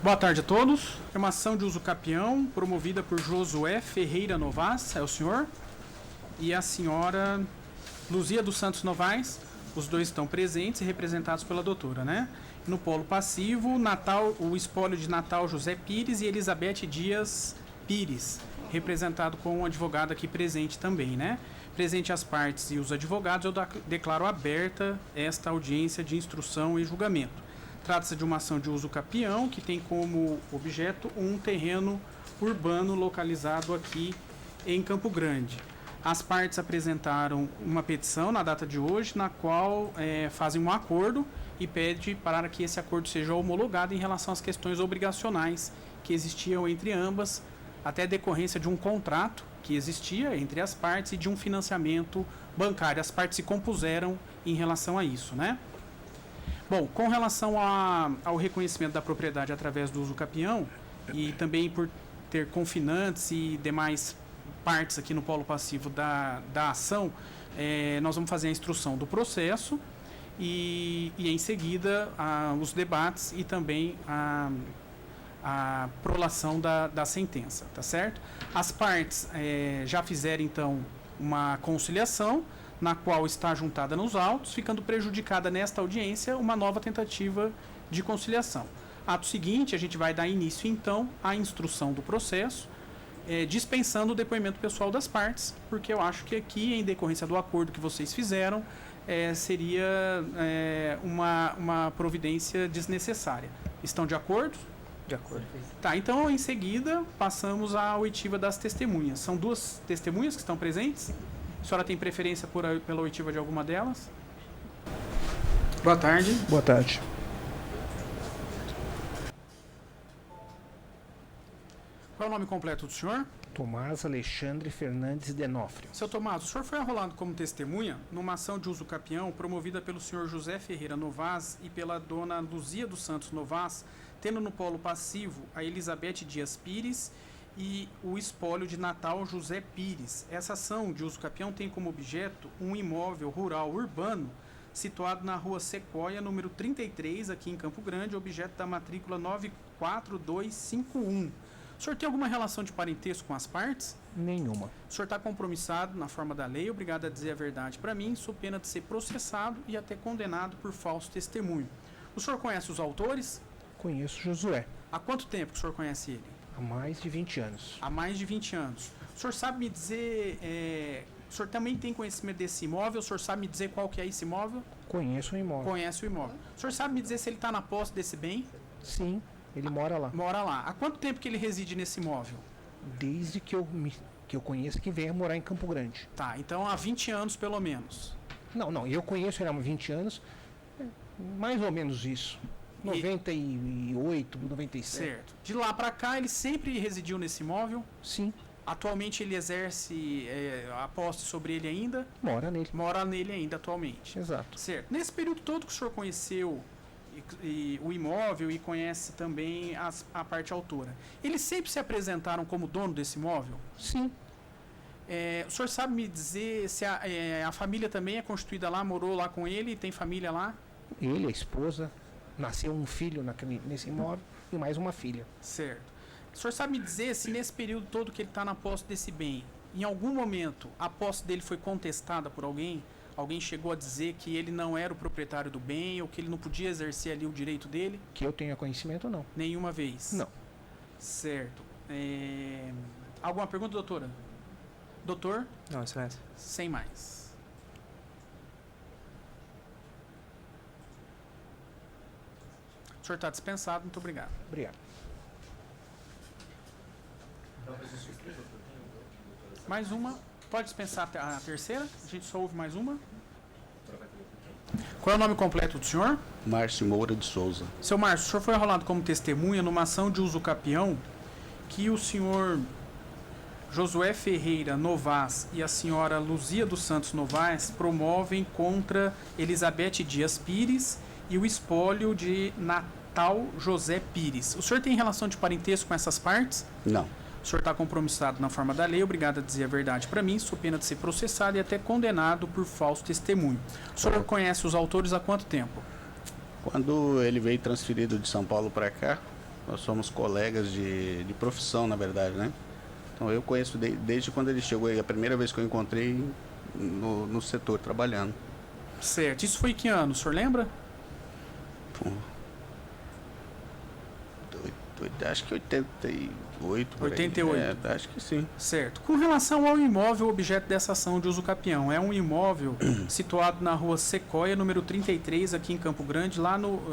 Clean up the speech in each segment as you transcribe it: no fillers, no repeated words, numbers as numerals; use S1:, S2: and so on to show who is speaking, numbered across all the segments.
S1: Boa tarde a todos. É uma ação de uso capião promovida por Josué Ferreira Novas, é o senhor, e a senhora Luzia dos Santos Novaes. Os dois estão presentes e representados pela doutora, né? No polo passivo, o espólio de Natal José Pires e Elizabeth Dias Pires, representado com um advogado aqui presente também, né? Presente as partes e os advogados, eu declaro aberta esta audiência de instrução e julgamento. Trata-se de uma ação de uso capião que tem como objeto um terreno urbano localizado aqui em Campo Grande. As partes apresentaram uma petição na data de hoje, na qual fazem um acordo e pede para que esse acordo seja homologado em relação às questões obrigacionais que existiam entre ambas, até decorrência de um contrato que existia entre as partes e de um financiamento bancário. As partes se compuseram em relação a isso, né? Bom, com relação ao reconhecimento da propriedade através do uso capião e também por ter confinantes e demais partes aqui no polo passivo da ação, nós vamos fazer a instrução do processo e em seguida os debates e também a prolação da sentença, tá certo? As partes já fizeram então uma conciliação, na qual está juntada nos autos, ficando prejudicada nesta audiência uma nova tentativa de conciliação. Ato seguinte, a gente vai dar início, então, à instrução do processo, dispensando o depoimento pessoal das partes, porque eu acho que aqui, em decorrência do acordo que vocês fizeram, seria uma providência desnecessária. Estão de acordo?
S2: De acordo.
S1: Tá, então, em seguida, passamos à oitiva das testemunhas. São duas testemunhas que estão presentes? A senhora tem preferência pela oitiva de alguma delas? Boa tarde.
S2: Boa tarde.
S1: Qual é o nome completo do senhor?
S2: Tomás Alexandre Fernandes Denofrio.
S1: Seu Tomás, o senhor foi arrolado como testemunha numa ação de uso capião promovida pelo senhor José Ferreira Novas e pela dona Luzia dos Santos Novas, tendo no polo passivo a Elizabeth Dias Pires e o espólio de Natal José Pires. Essa ação de uso capião tem como objeto um imóvel rural urbano situado na rua Sequoia, número 33, aqui em Campo Grande, objeto da matrícula 94251. O senhor tem alguma relação de parentesco com as partes?
S2: Nenhuma.
S1: O senhor está compromissado na forma da lei, obrigado a dizer a verdade para mim, sob pena de ser processado e até condenado por falso testemunho. O senhor conhece os autores?
S2: Conheço Josué.
S1: Há quanto tempo que o senhor conhece ele?
S2: Há mais de 20 anos.
S1: Há mais de 20 anos. O senhor sabe me dizer, o senhor também tem conhecimento desse imóvel? O senhor sabe me dizer qual que é esse imóvel?
S2: Conheço o imóvel.
S1: Conhece o imóvel. O senhor sabe me dizer se ele está na posse desse bem?
S2: Sim, ele mora lá.
S1: Mora lá. Há quanto tempo que ele reside nesse imóvel?
S2: Desde que eu conheço que veio morar em Campo Grande.
S1: Tá, então há 20 anos pelo menos.
S2: Não, eu conheço ele há 20 anos, mais ou menos isso. 98, 97.
S1: Certo. De lá para cá, ele sempre residiu nesse imóvel?
S2: Sim.
S1: Atualmente ele exerce a posse sobre ele ainda?
S2: Mora nele.
S1: Mora nele ainda atualmente.
S2: Exato.
S1: Certo. Nesse período todo que o senhor conheceu o imóvel e conhece também a parte autora, eles sempre se apresentaram como dono desse imóvel?
S2: Sim.
S1: O senhor sabe me dizer se a família também é constituída lá, morou lá com ele, tem família lá?
S2: Ele, a esposa, nasceu um filho nesse imóvel e mais uma filha.
S1: Certo. O senhor sabe me dizer se nesse período todo que ele está na posse desse bem, em algum momento a posse dele foi contestada por alguém? Alguém chegou a dizer que ele não era o proprietário do bem ou que ele não podia exercer ali o direito dele?
S2: Que eu tenha conhecimento, não.
S1: Nenhuma vez?
S2: Não.
S1: Certo. Alguma pergunta, doutora? Doutor?
S3: Não, excelência.
S1: Sem mais. O senhor está dispensado, muito obrigado.
S2: Obrigado.
S1: Mais uma. Pode dispensar a terceira? A gente só ouve mais uma. Qual é o nome completo do senhor?
S4: Márcio Moura de Souza.
S1: Seu Márcio, o senhor foi arrolado como testemunha numa ação de uso capião que o senhor Josué Ferreira Novas e a senhora Luzia dos Santos Novas promovem contra Elizabeth Dias Pires e o espólio de Natal José Pires. O senhor tem relação de parentesco com essas partes?
S4: Não.
S1: O senhor está compromissado na forma da lei, obrigado a dizer a verdade para mim, sob pena de ser processado e até condenado por falso testemunho. O senhor conhece os autores há quanto tempo?
S4: Quando ele veio transferido de São Paulo para cá, Nós somos colegas de profissão, na verdade, né? Então eu conheço desde quando ele chegou aí, a primeira vez que eu encontrei no setor, trabalhando.
S1: Certo. Isso foi em que ano? O senhor lembra?
S4: Pô, acho que 88. por aí.
S1: 88.
S4: Acho que sim.
S1: Certo. Com relação ao imóvel objeto dessa ação de uso capião, é um imóvel situado na rua Sequoia, número 33, aqui em Campo Grande,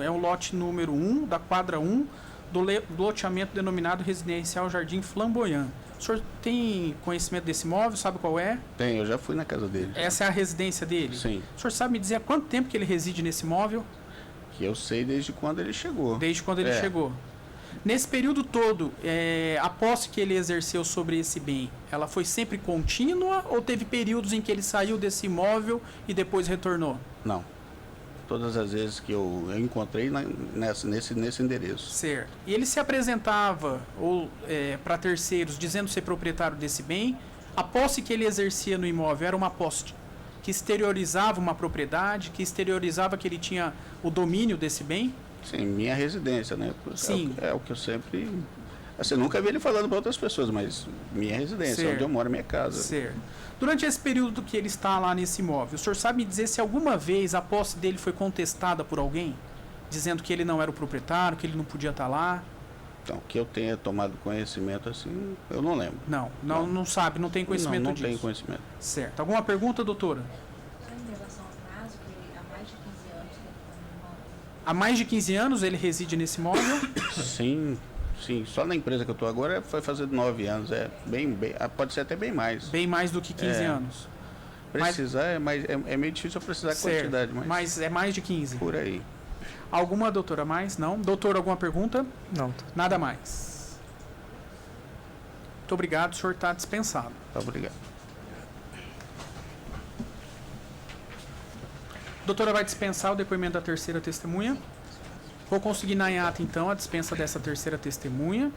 S1: é o lote número 1, da quadra 1, do loteamento denominado Residencial Jardim Flamboyant. O senhor tem conhecimento desse imóvel, sabe qual é?
S4: Tem, eu já fui na casa dele.
S1: Essa é a residência dele?
S4: Sim.
S1: O senhor sabe me dizer há quanto tempo que ele reside nesse imóvel?
S4: Que eu sei desde quando ele chegou.
S1: Desde quando ele chegou. Nesse período todo, a posse que ele exerceu sobre esse bem, ela foi sempre contínua ou teve períodos em que ele saiu desse imóvel e depois retornou?
S4: Não. Todas as vezes que eu encontrei nesse endereço.
S1: Certo. E ele se apresentava para terceiros dizendo ser proprietário desse bem? A posse que ele exercia no imóvel era uma posse que exteriorizava uma propriedade, que exteriorizava que ele tinha o domínio desse bem?
S4: Sim, minha residência, né?
S1: Sim.
S4: É o que eu sempre... Assim, eu nunca vi ele falando para outras pessoas, mas minha residência,
S1: Certo.
S4: onde eu moro, minha casa.
S1: Certo. Durante esse período que ele está lá nesse imóvel, o senhor sabe me dizer se alguma vez a posse dele foi contestada por alguém? Dizendo que ele não era o proprietário, que ele não podia estar lá?
S4: Então, que eu tenha tomado conhecimento assim, eu não lembro.
S1: Não sabe, não tem conhecimento
S4: não
S1: disso?
S4: Não tenho conhecimento.
S1: Certo. Alguma pergunta, doutora?
S3: Em relação ao prazo, que há mais de 15 anos que ele está no imóvel.
S1: Há mais de 15 anos ele reside nesse imóvel?
S4: Sim. Só na empresa que eu estou agora foi fazendo 9 anos. Pode ser até bem mais.
S1: Bem mais do que 15 anos.
S4: Precisar, é meio difícil eu precisar da quantidade,
S1: mas é mais de 15.
S4: Por aí.
S1: Alguma, doutora, mais? Não? Doutor, alguma pergunta?
S5: Não.
S1: Nada mais. Muito obrigado, o senhor está dispensado.
S4: Obrigado.
S1: Doutora, vai dispensar o depoimento da terceira testemunha? Vou conseguir na ata, então, a dispensa dessa terceira testemunha.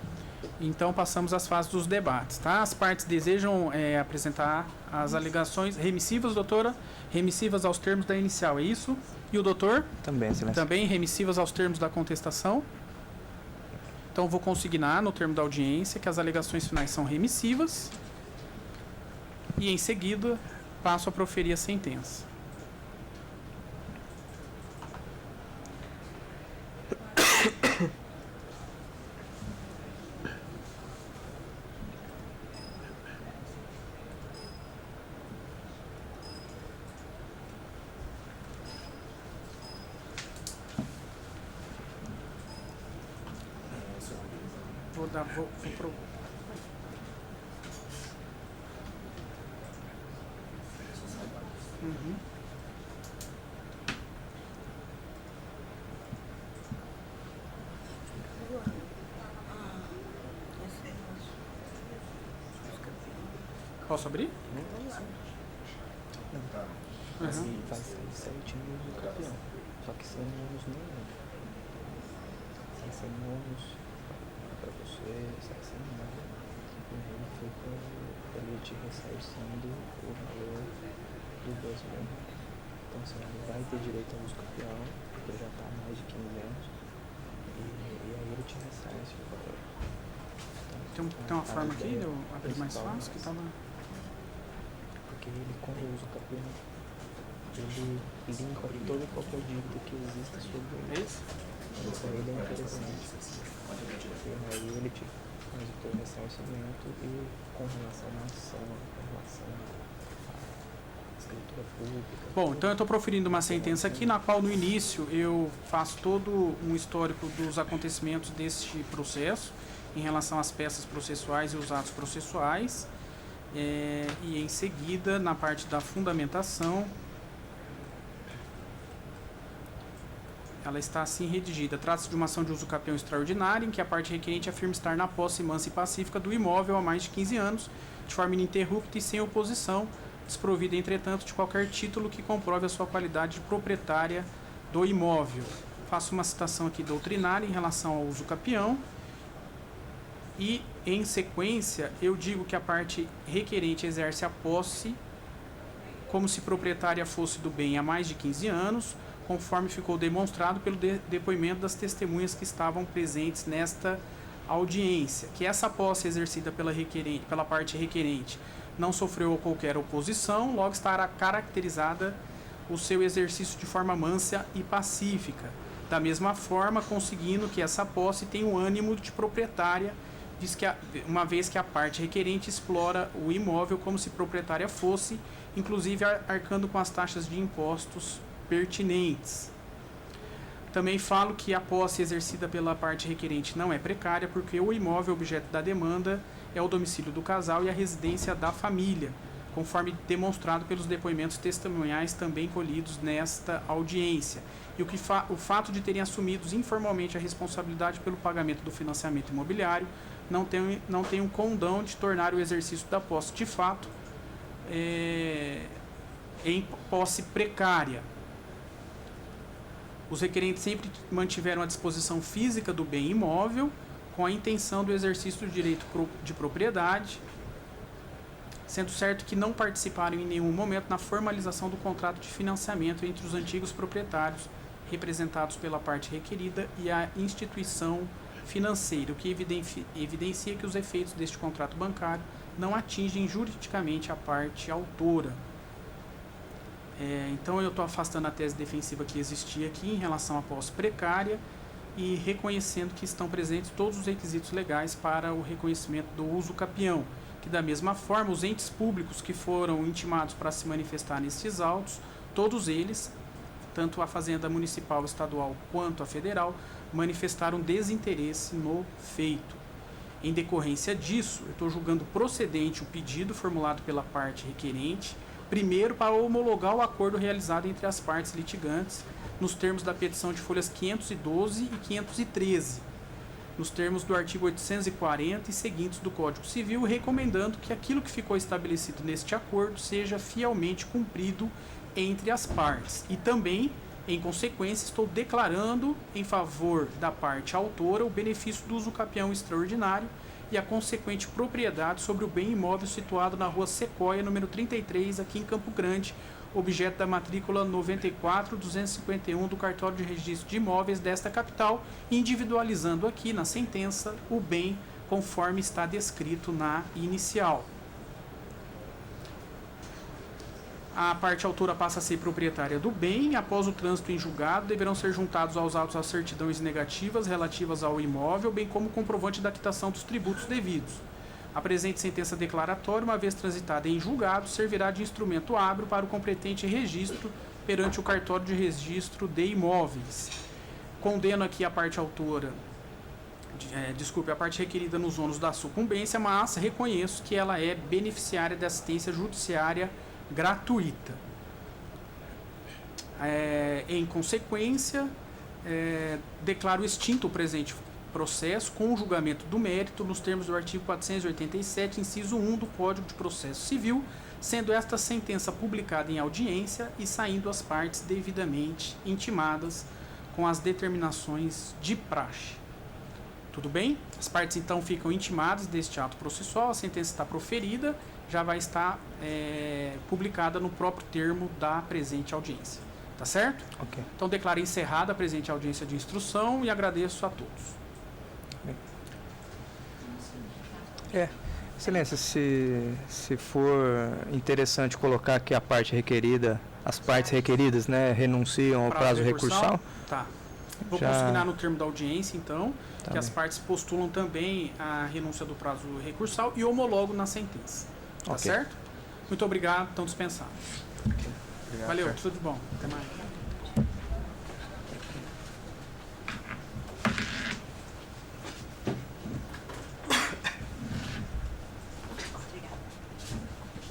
S1: Então, passamos às fases dos debates, tá? As partes desejam apresentar as alegações remissivas, doutora? Remissivas aos termos da inicial, é isso? E o doutor?
S5: Também, excelência.
S1: Também remissivas aos termos da contestação. Então, vou consignar no termo da audiência que as alegações finais são remissivas. E, em seguida, passo a proferir a sentença. Vou pro... Uhum. Posso abrir?
S5: Assim, vai sair certinho do campeão. Só que sem ônus nenhum. Sem ônus pra você, sem nada. E aí fica ele te ressarcindo o valor dos 12 mil. Então assim, ele vai ter direito ao uso campeão, porque já está há mais de 15 anos. E aí ele te ressarce o valor. Então,
S1: Tem uma forma aqui de eu abrir mais fácil? Que tava...
S5: Porque ele, quando usa o campeão, ele limpa toda e qualquer dívida que exista sobre ele. Então, para ele é interessante. E aí ele te faz o teu ressarcimento e com relação à ação, com relação à escritura pública.
S1: Bom, então eu estou proferindo uma sentença aqui na qual no início eu faço todo um histórico dos acontecimentos deste processo em relação às peças processuais e os atos processuais. E em seguida, na parte da fundamentação, ela está assim redigida. Trata-se de uma ação de uso capião extraordinária, em que a parte requerente afirma estar na posse mansa e pacífica do imóvel há mais de 15 anos, de forma ininterrupta e sem oposição, desprovida, entretanto, de qualquer título que comprove a sua qualidade de proprietária do imóvel. Faço uma citação aqui doutrinária em relação ao uso capião. E, em sequência, eu digo que a parte requerente exerce a posse como se proprietária fosse do bem há mais de 15 anos, conforme ficou demonstrado pelo depoimento das testemunhas que estavam presentes nesta audiência, que essa posse exercida pela parte requerente não sofreu qualquer oposição, logo estará caracterizada o seu exercício de forma mansa e pacífica. Da mesma forma, conseguindo que essa posse tenha o ânimo de proprietária, uma vez que a parte requerente explora o imóvel como se proprietária fosse, inclusive arcando com as taxas de impostos pertinentes. Também falo que a posse exercida pela parte requerente não é precária, porque o imóvel objeto da demanda é o domicílio do casal e a residência da família, conforme demonstrado pelos depoimentos testemunhais também colhidos nesta audiência. E o fato de terem assumido informalmente a responsabilidade pelo pagamento do financiamento imobiliário não tem um condão de tornar o exercício da posse de fato em posse precária. Os requerentes sempre mantiveram a disposição física do bem imóvel com a intenção do exercício do direito de propriedade, sendo certo que não participaram em nenhum momento na formalização do contrato de financiamento entre os antigos proprietários, representados pela parte requerida, e a instituição financeira, o que evidencia que os efeitos deste contrato bancário não atingem juridicamente a parte autora. Então eu estou afastando a tese defensiva que existia aqui em relação à posse precária e reconhecendo que estão presentes todos os requisitos legais para o reconhecimento do uso capião, que da mesma forma os entes públicos que foram intimados para se manifestar nestes autos, todos eles, tanto a Fazenda Municipal, Estadual quanto a Federal, manifestaram desinteresse no feito. Em decorrência disso, eu estou julgando procedente o pedido formulado pela parte requerente, primeiro para homologar o acordo realizado entre as partes litigantes, nos termos da petição de folhas 512 e 513, nos termos do artigo 840 e seguintes do Código Civil, recomendando que aquilo que ficou estabelecido neste acordo seja fielmente cumprido entre as partes. E também, em consequência, estou declarando em favor da parte autora o benefício do uso capião extraordinário e a consequente propriedade sobre o bem imóvel situado na rua Sequoia, número 33, aqui em Campo Grande, objeto da matrícula 94.251 do Cartório de Registro de Imóveis desta capital, individualizando aqui na sentença o bem conforme está descrito na inicial. A parte autora passa a ser proprietária do bem. Após o trânsito em julgado, deverão ser juntados aos autos as certidões negativas relativas ao imóvel, bem como o comprovante da quitação dos tributos devidos. A presente sentença declaratória, uma vez transitada em julgado, servirá de instrumento hábil para o competente registro perante o cartório de registro de imóveis. Condeno aqui a parte autora, a parte requerida nos ônus da sucumbência, mas reconheço que ela é beneficiária de assistência judiciária gratuita. Em consequência, declaro extinto o presente processo com o julgamento do mérito nos termos do artigo 487, inciso 1 do Código de Processo Civil, sendo esta sentença publicada em audiência e saindo as partes devidamente intimadas com as determinações de praxe. Tudo bem? As partes então ficam intimadas deste ato processual, a sentença está proferida, já vai estar publicada no próprio termo da presente audiência. Tá certo?
S2: Ok.
S1: Então declaro encerrada a presente audiência de instrução e agradeço a todos.
S5: Excelência, se for interessante colocar que a parte requerida, as partes requeridas, né, renunciam ao prazo recursal.
S1: Tá. Vou
S5: Já-
S1: consignar no termo da audiência, então,
S5: Tá
S1: que as
S5: bem.
S1: partes postulam também a renúncia do prazo recursal e homologo na sentença. Tá
S5: Ok.
S1: certo? Muito obrigado, estão dispensados.
S5: Obrigado,
S1: Valeu,
S5: senhor.
S1: tudo de bom. Até mais.